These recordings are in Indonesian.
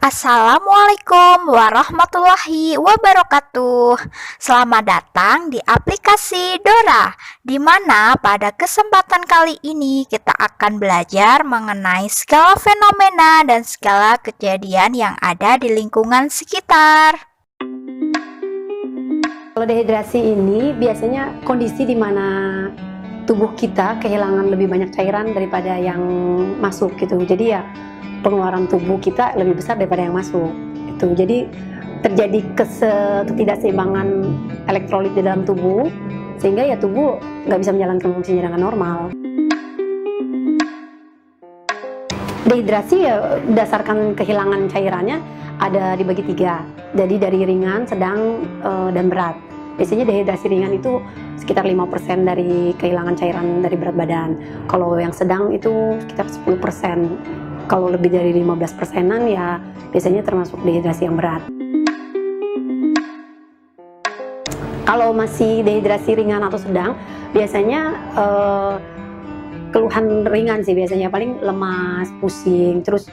Assalamualaikum warahmatullahi wabarakatuh. Selamat datang di aplikasi Dora, di mana pada kesempatan kali ini kita akan belajar mengenai segala fenomena dan segala kejadian yang ada di lingkungan sekitar. Kalau dehidrasi ini biasanya kondisi di mana tubuh kita kehilangan lebih banyak cairan daripada yang masuk gitu. Jadi ya pengeluaran tubuh kita lebih besar daripada yang masuk. Itu jadi terjadi ketidakseimbangan elektrolit di dalam tubuh, sehingga ya tubuh nggak bisa menjalankan fungsinya dengan normal. Dehidrasi ya berdasarkan kehilangan cairannya ada dibagi 3. Jadi dari ringan, sedang, dan berat. Biasanya dehidrasi ringan itu sekitar 5% dari kehilangan cairan dari berat badan. Kalau yang sedang itu sekitar 10%. Kalau lebih dari 15%-an ya biasanya termasuk dehidrasi yang berat. Kalau masih dehidrasi ringan atau sedang, biasanya keluhan ringan sih biasanya, paling lemas, pusing, terus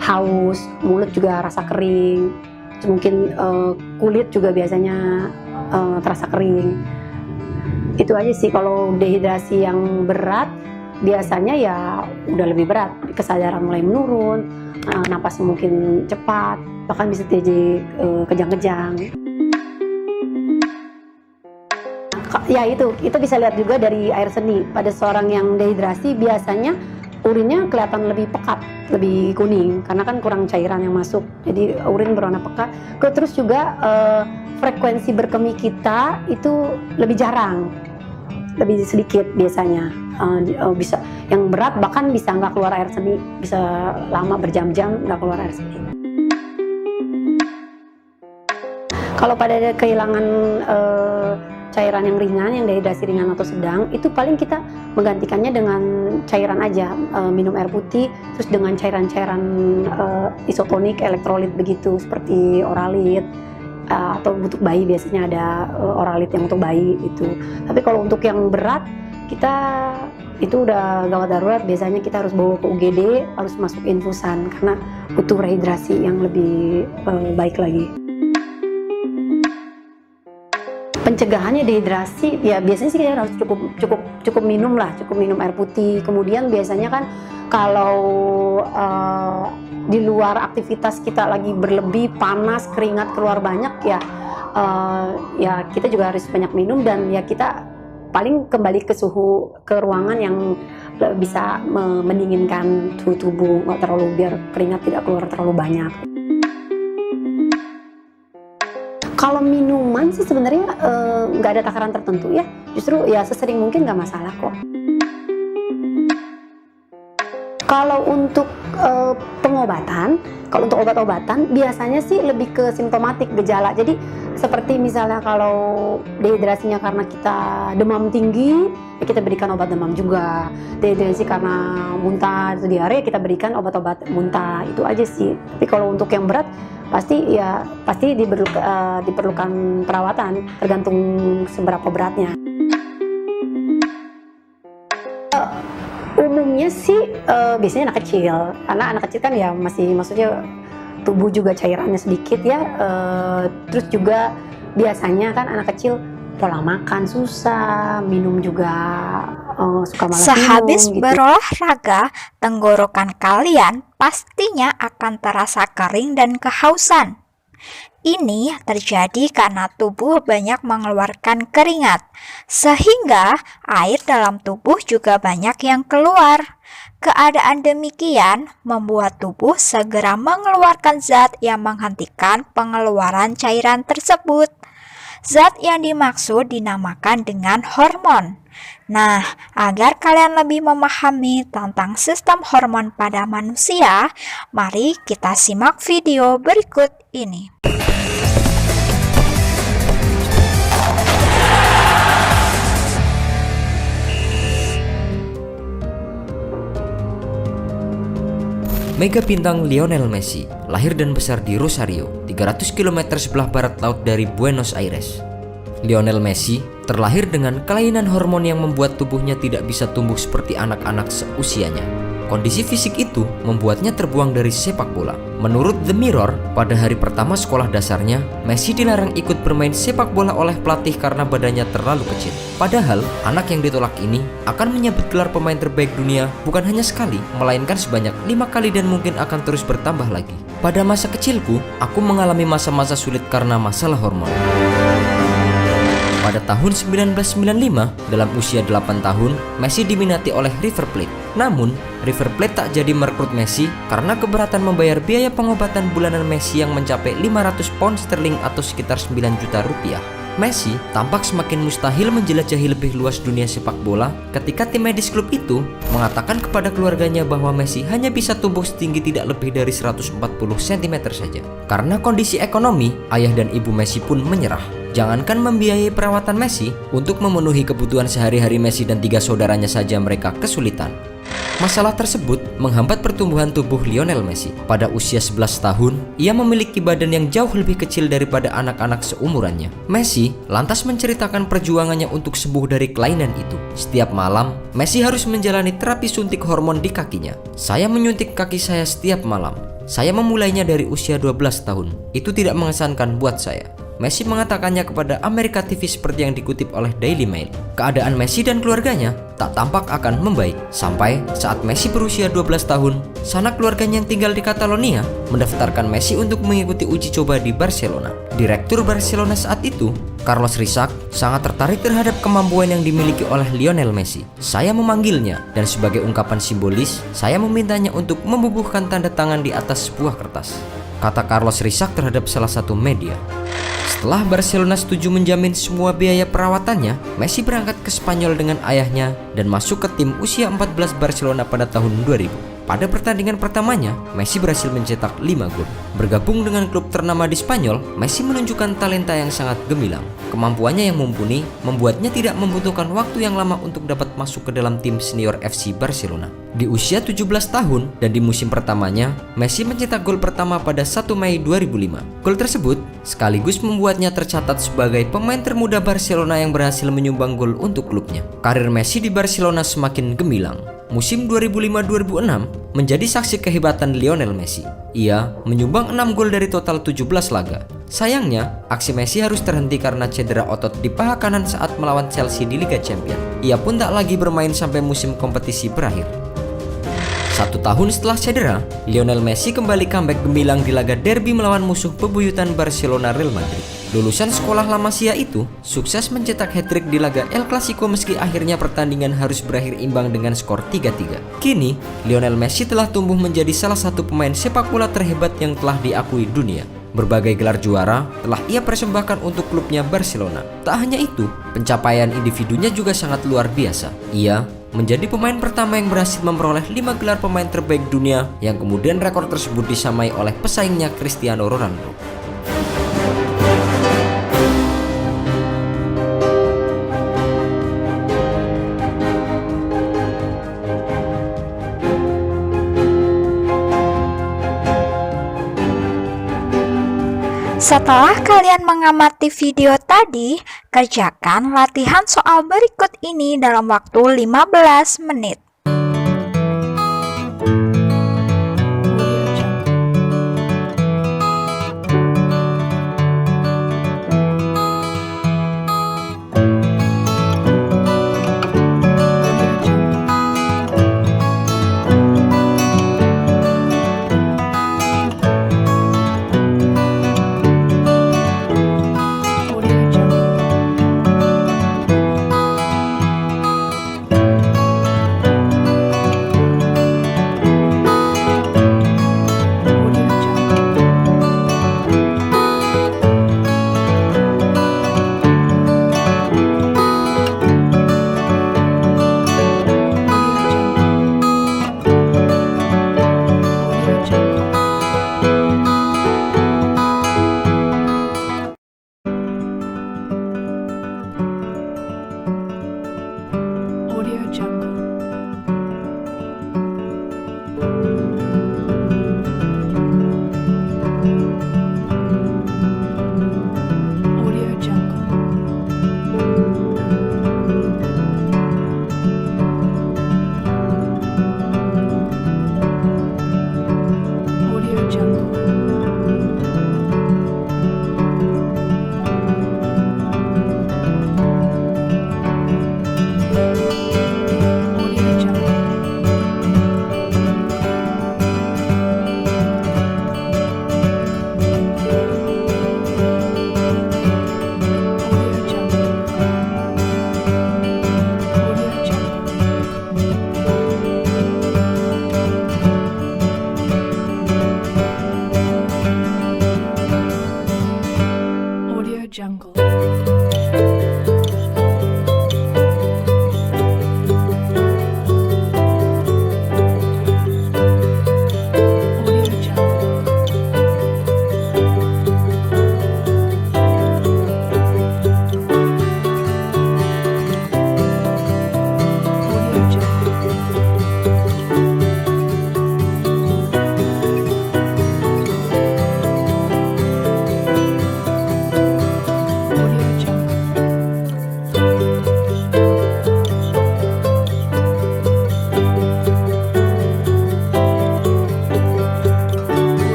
haus, mulut juga rasa kering, terus mungkin kulit juga biasanya terasa kering. Itu aja sih. Kalau dehidrasi yang berat biasanya ya udah lebih berat, kesadaran mulai menurun, napas mungkin cepat, bahkan bisa terjadi kejang-kejang. Ya itu bisa lihat juga dari air seni. Pada seorang yang dehidrasi biasanya urinnya kelihatan lebih pekat, lebih kuning, karena kan kurang cairan yang masuk, jadi urin berwarna pekat. Terus juga frekuensi berkemih kita itu lebih jarang, lebih sedikit biasanya. Bisa yang berat bahkan bisa nggak keluar air seni, bisa lama berjam-jam nggak keluar air seni. Kalau pada kehilangan cairan yang ringan, yang dehidrasi ringan atau sedang, itu paling kita menggantikannya dengan cairan aja, minum air putih, terus dengan cairan-cairan isotonik, elektrolit begitu, seperti Oralit, atau untuk bayi biasanya ada Oralit yang untuk bayi itu. Tapi kalau untuk yang berat, kita itu udah gawat darurat, biasanya kita harus bawa ke UGD, harus masuk infusan karena butuh rehidrasi yang lebih baik lagi. Pencegahannya dehidrasi ya biasanya sih kita harus cukup minum air putih. Kemudian biasanya kan kalau di luar aktivitas kita lagi berlebih, panas, keringat keluar banyak ya kita juga harus banyak minum, dan ya kita paling kembali ke ruangan yang bisa mendinginkan suhu tubuh, nggak terlalu, biar keringat tidak keluar terlalu banyak. Kalau minuman sih sebenarnya nggak ada takaran tertentu ya, justru ya sesering mungkin nggak masalah kok. Kalau untuk pengobatan, kalau untuk obat-obatan biasanya sih lebih ke simptomatik, gejala. Jadi seperti misalnya kalau dehidrasinya karena kita demam tinggi, ya kita berikan obat demam juga. Dehidrasi karena muntah atau diare, kita berikan obat-obat muntah. Itu aja sih. Tapi kalau untuk yang berat pasti diperlukan perawatan, tergantung seberapa beratnya. Umumnya sih biasanya anak kecil, karena anak kecil kan ya maksudnya tubuh juga cairannya sedikit ya, terus juga biasanya kan anak kecil pola makan susah, minum juga suka malas minum. Sehabis gitu. berolahraga, tenggorokan kalian pastinya akan terasa kering dan kehausan. Ini terjadi karena tubuh banyak mengeluarkan keringat, sehingga air dalam tubuh juga banyak yang keluar. Keadaan demikian membuat tubuh segera mengeluarkan zat yang menghentikan pengeluaran cairan tersebut. Zat yang dimaksud dinamakan dengan hormon. Nah, agar kalian lebih memahami tentang sistem hormon pada manusia, mari kita simak video berikut ini. Mega bintang Lionel Messi lahir dan besar di Rosario, 300 km sebelah barat laut dari Buenos Aires. Lionel Messi terlahir dengan kelainan hormon yang membuat tubuhnya tidak bisa tumbuh seperti anak-anak seusianya. Kondisi fisik itu membuatnya terbuang dari sepak bola. Menurut The Mirror, pada hari pertama sekolah dasarnya, Messi dilarang ikut bermain sepak bola oleh pelatih karena badannya terlalu kecil. Padahal, anak yang ditolak ini akan menyabet gelar pemain terbaik dunia bukan hanya sekali, melainkan sebanyak 5 kali dan mungkin akan terus bertambah lagi. Pada masa kecilku, aku mengalami masa-masa sulit karena masalah hormon. Pada tahun 1995, dalam usia 8 tahun, Messi diminati oleh River Plate. Namun, River Plate tak jadi merekrut Messi karena keberatan membayar biaya pengobatan bulanan Messi yang mencapai 500 pound sterling atau sekitar 9 juta rupiah. Messi tampak semakin mustahil menjelajahi lebih luas dunia sepak bola ketika tim medis klub itu mengatakan kepada keluarganya bahwa Messi hanya bisa tumbuh setinggi tidak lebih dari 140 cm saja. Karena kondisi ekonomi, ayah dan ibu Messi pun menyerah. Jangankan membiayai perawatan Messi, untuk memenuhi kebutuhan sehari-hari Messi dan 3 saudaranya saja mereka kesulitan. Masalah tersebut menghambat pertumbuhan tubuh Lionel Messi. Pada usia 11 tahun, ia memiliki badan yang jauh lebih kecil daripada anak-anak seumurannya. Messi lantas menceritakan perjuangannya untuk sembuh dari kelainan itu. Setiap malam, Messi harus menjalani terapi suntik hormon di kakinya. Saya menyuntik kaki saya setiap malam. Saya memulainya dari usia 12 tahun. Itu tidak mengesankan buat saya. Messi mengatakannya kepada Amerika TV seperti yang dikutip oleh Daily Mail. Keadaan Messi dan keluarganya tak tampak akan membaik sampai saat Messi berusia 12 tahun, sanak keluarganya yang tinggal di Catalonia mendaftarkan Messi untuk mengikuti uji coba di Barcelona. Direktur Barcelona saat itu, Carlos Risac, sangat tertarik terhadap kemampuan yang dimiliki oleh Lionel Messi. Saya memanggilnya dan sebagai ungkapan simbolis, saya memintanya untuk membubuhkan tanda tangan di atas sebuah kertas, kata Carlos Risac terhadap salah satu media. Setelah Barcelona setuju menjamin semua biaya perawatannya, Messi berangkat ke Spanyol dengan ayahnya dan masuk ke tim usia 14 Barcelona pada tahun 2000. Pada pertandingan pertamanya, Messi berhasil mencetak 5 gol. Bergabung dengan klub ternama di Spanyol, Messi menunjukkan talenta yang sangat gemilang. Kemampuannya yang mumpuni membuatnya tidak membutuhkan waktu yang lama untuk dapat masuk ke dalam tim senior FC Barcelona. Di usia 17 tahun dan di musim pertamanya, Messi mencetak gol pertama pada 1 Mei 2005. Gol tersebut sekaligus membuatnya tercatat sebagai pemain termuda Barcelona yang berhasil menyumbang gol untuk klubnya. Karir Messi di Barcelona semakin gemilang. Musim 2005-2006 menjadi saksi kehebatan Lionel Messi. Ia menyumbang 6 gol dari total 17 laga. Sayangnya, aksi Messi harus terhenti karena cedera otot di paha kanan saat melawan Chelsea di Liga Champions. Ia pun tak lagi bermain sampai musim kompetisi berakhir. 1 tahun setelah cedera, Lionel Messi kembali comeback gemilang di laga derby melawan musuh bebuyutan Barcelona Real Madrid. Lulusan sekolah La Masia itu sukses mencetak hat-trick di laga El Clasico meski akhirnya pertandingan harus berakhir imbang dengan skor 3-3. Kini, Lionel Messi telah tumbuh menjadi salah satu pemain sepak bola terhebat yang telah diakui dunia. Berbagai gelar juara telah ia persembahkan untuk klubnya Barcelona. Tak hanya itu, pencapaian individunya juga sangat luar biasa. Ia menjadi pemain pertama yang berhasil memperoleh 5 gelar pemain terbaik dunia, yang kemudian rekor tersebut disamai oleh pesaingnya Cristiano Ronaldo. Setelah kalian mengamati video tadi, kerjakan latihan soal berikut ini dalam waktu 15 menit.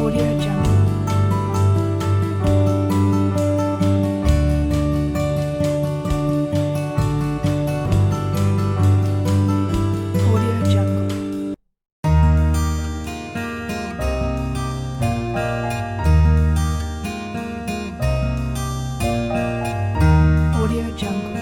Audio Jungle. Audio Jungle. Audio Jungle.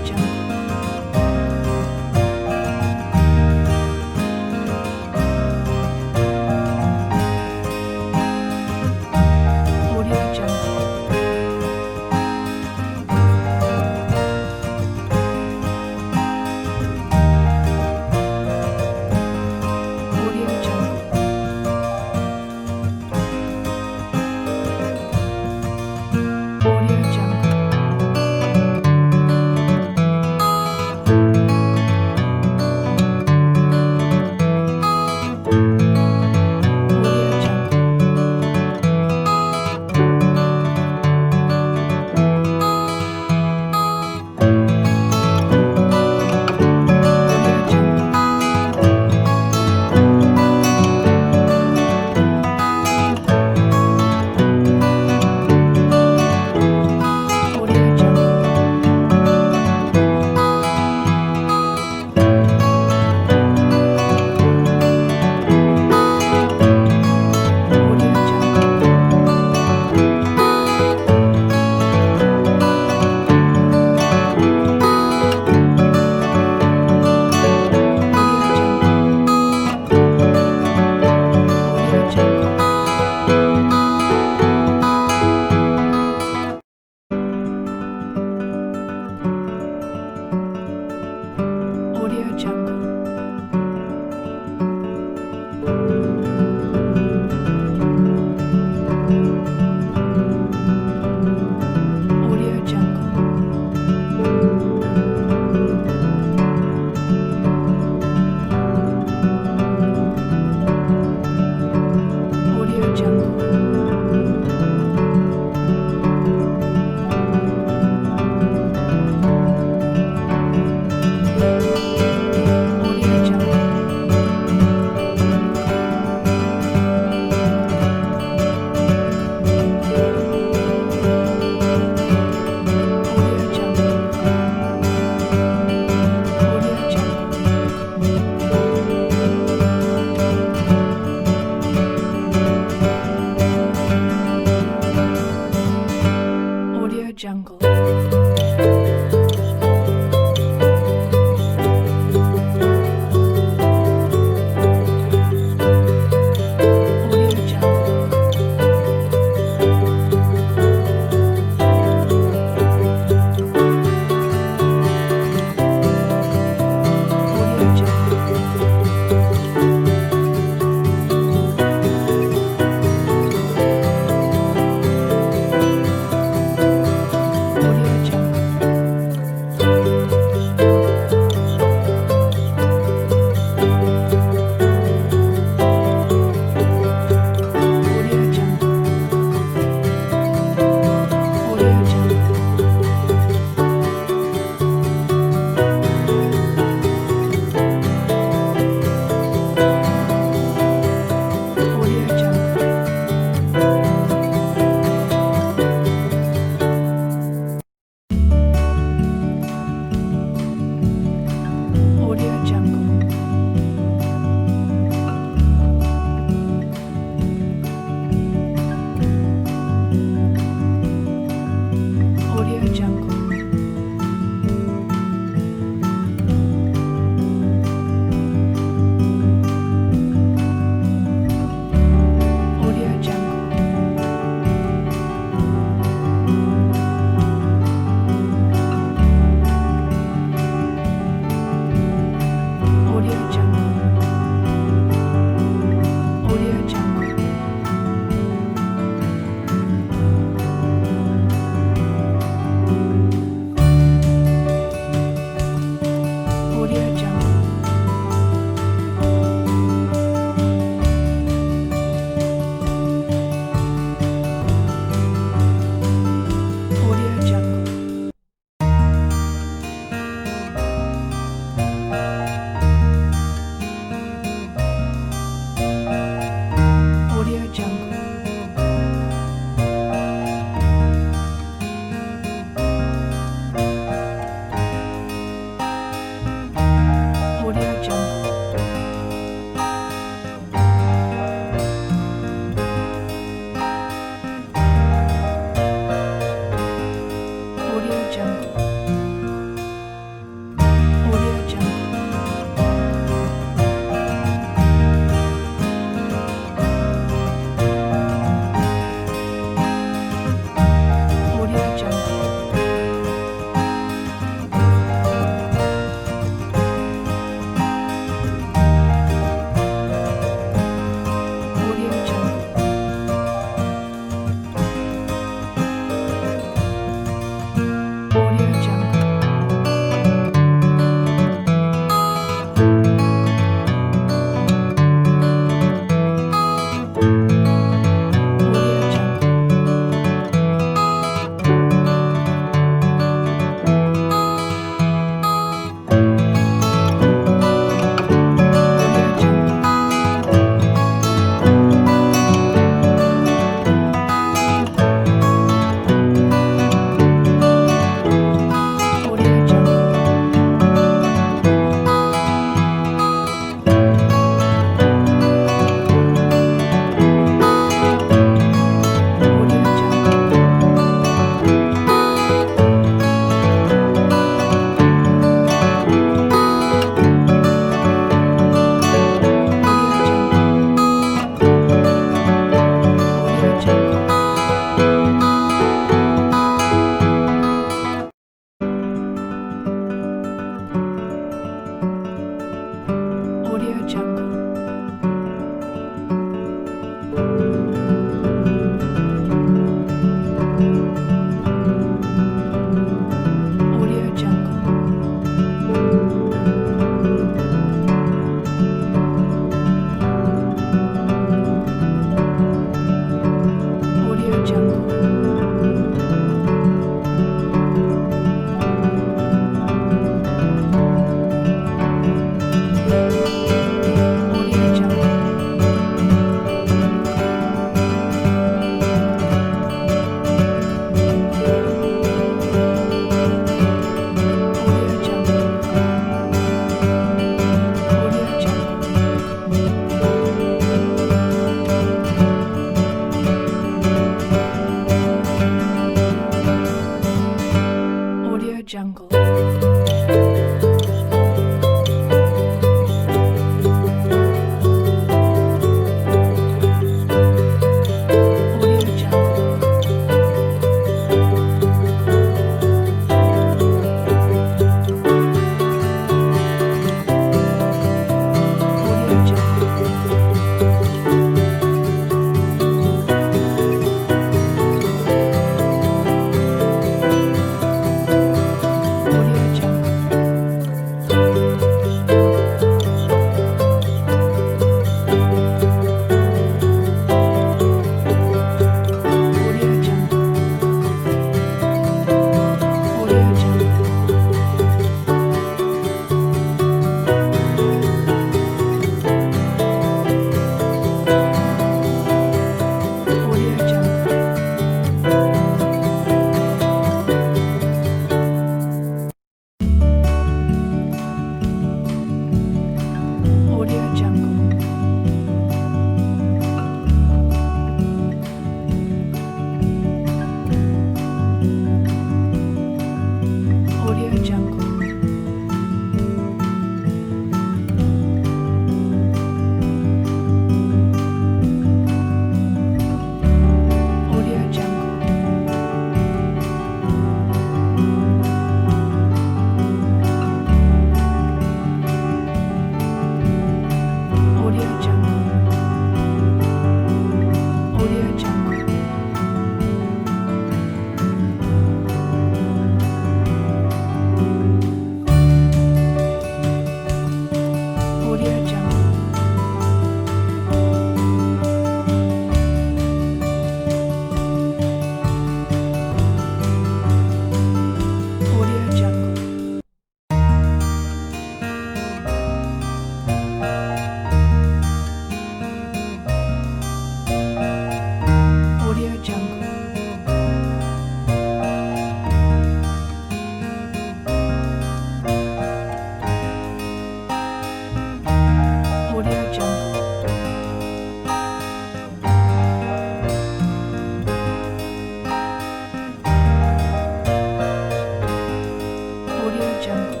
Jungle.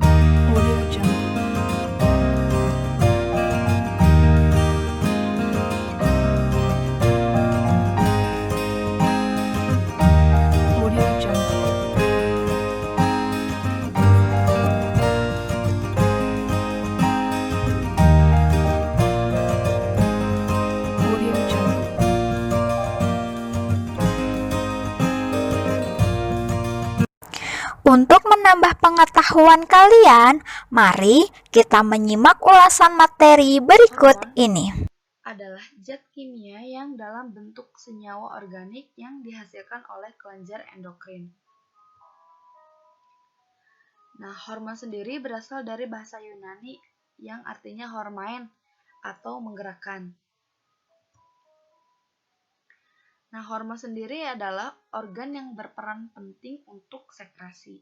Audio Jungle. Audio Jungle. Audio Jungle. Untuk menambah pengetahuan kalian, mari kita menyimak ulasan materi berikut ini. Adalah zat kimia yang dalam bentuk senyawa organik yang dihasilkan oleh kelenjar endokrin. Nah, hormon sendiri berasal dari bahasa Yunani yang artinya hormein atau menggerakkan. Nah, hormon sendiri adalah organ yang berperan penting untuk sekresi.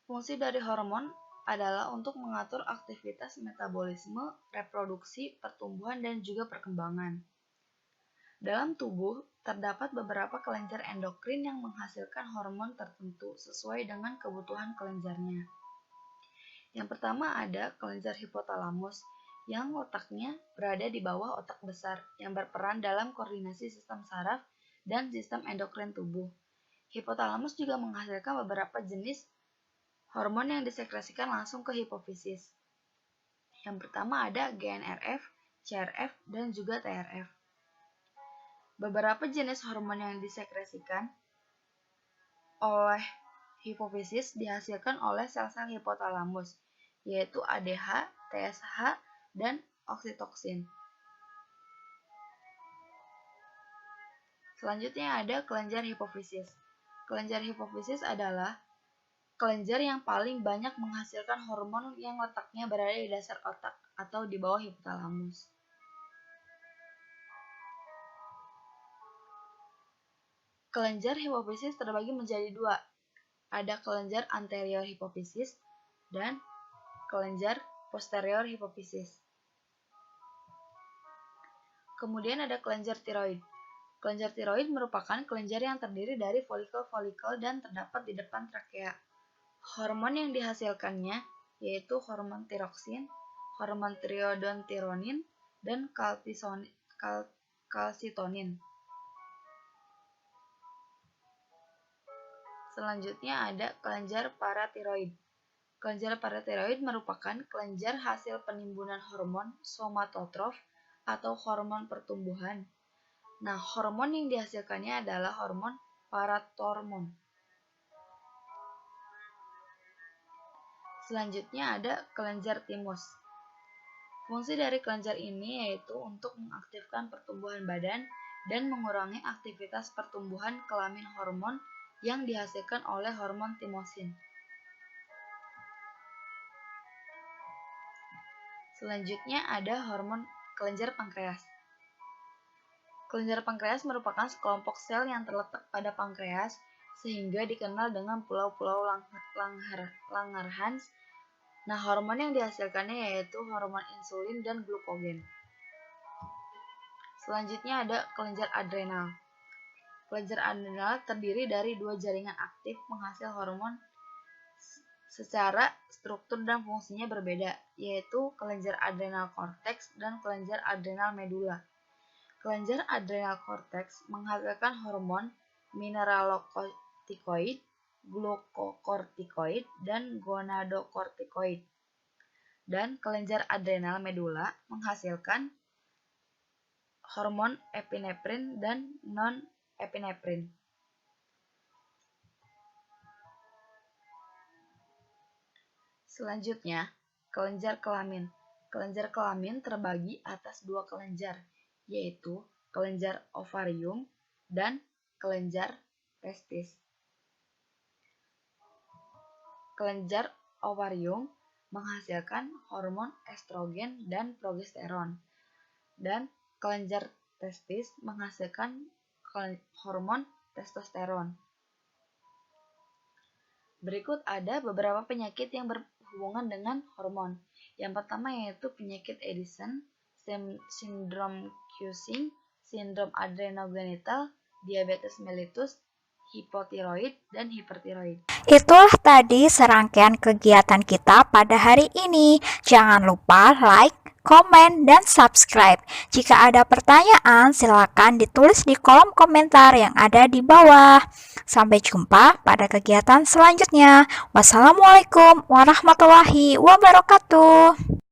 Fungsi dari hormon adalah untuk mengatur aktivitas metabolisme, reproduksi, pertumbuhan, dan juga perkembangan. Dalam tubuh, terdapat beberapa kelenjar endokrin yang menghasilkan hormon tertentu sesuai dengan kebutuhan kelenjarnya. Yang pertama ada kelenjar hipotalamus, yang letaknya berada di bawah otak besar, yang berperan dalam koordinasi sistem saraf dan sistem endokrin tubuh. Hipotalamus juga menghasilkan beberapa jenis hormon yang disekresikan langsung ke hipofisis. Yang pertama ada GNRF, CRF, dan juga TRF. Beberapa jenis hormon yang disekresikan oleh hipofisis dihasilkan oleh sel-sel hipotalamus, yaitu ADH, TSH, dan oksitoksin. Selanjutnya ada kelenjar hipofisis. Kelenjar hipofisis adalah kelenjar yang paling banyak menghasilkan hormon yang letaknya berada di dasar otak atau di bawah hipotalamus. Kelenjar hipofisis terbagi menjadi dua. Ada kelenjar anterior hipofisis dan kelenjar posterior hipofisis. Kemudian ada kelenjar tiroid. Kelenjar tiroid merupakan kelenjar yang terdiri dari folikel-folikel dan terdapat di depan trakea. Hormon yang dihasilkannya yaitu hormon tiroksin, hormon triodontironin, dan kalsitonin. Selanjutnya ada kelenjar paratiroid. Kelenjar paratiroid merupakan kelenjar hasil penimbunan hormon somatotrof atau hormon pertumbuhan. Nah, hormon yang dihasilkannya adalah hormon paratormon. Selanjutnya ada kelenjar timus. Fungsi dari kelenjar ini yaitu untuk mengaktifkan pertumbuhan badan dan mengurangi aktivitas pertumbuhan kelamin hormon yang dihasilkan oleh hormon timosin. Selanjutnya ada hormon kelenjar pankreas. Kelenjar pankreas merupakan sekelompok sel yang terletak pada pankreas sehingga dikenal dengan pulau-pulau Langerhans. Nah, hormon yang dihasilkannya yaitu hormon insulin dan glukogen. Selanjutnya ada kelenjar adrenal. Kelenjar adrenal terdiri dari dua jaringan aktif penghasil hormon secara struktur dan fungsinya berbeda, yaitu kelenjar adrenal korteks dan kelenjar adrenal medula. Kelenjar adrenal korteks menghasilkan hormon mineralokortikoid, glukokortikoid, dan gonadokortikoid. Dan kelenjar adrenal medula menghasilkan hormon epinefrin dan non-epinefrin. Selanjutnya, kelenjar kelamin. Kelenjar kelamin terbagi atas dua kelenjar, yaitu kelenjar ovarium dan kelenjar testis. Kelenjar ovarium menghasilkan hormon estrogen dan progesteron, dan kelenjar testis menghasilkan hormon testosteron. Berikut ada beberapa penyakit yang berhubungan dengan hormon. Yang pertama yaitu penyakit Addison, sindrom Cushing, sindrom adrenogenital, diabetes mellitus, hipotiroid, dan hipertiroid. Itulah tadi serangkaian kegiatan kita pada hari ini. Jangan lupa like, komen, dan subscribe. Jika ada pertanyaan, silakan ditulis di kolom komentar yang ada di bawah. Sampai jumpa pada kegiatan selanjutnya. Wassalamualaikum warahmatullahi wabarakatuh.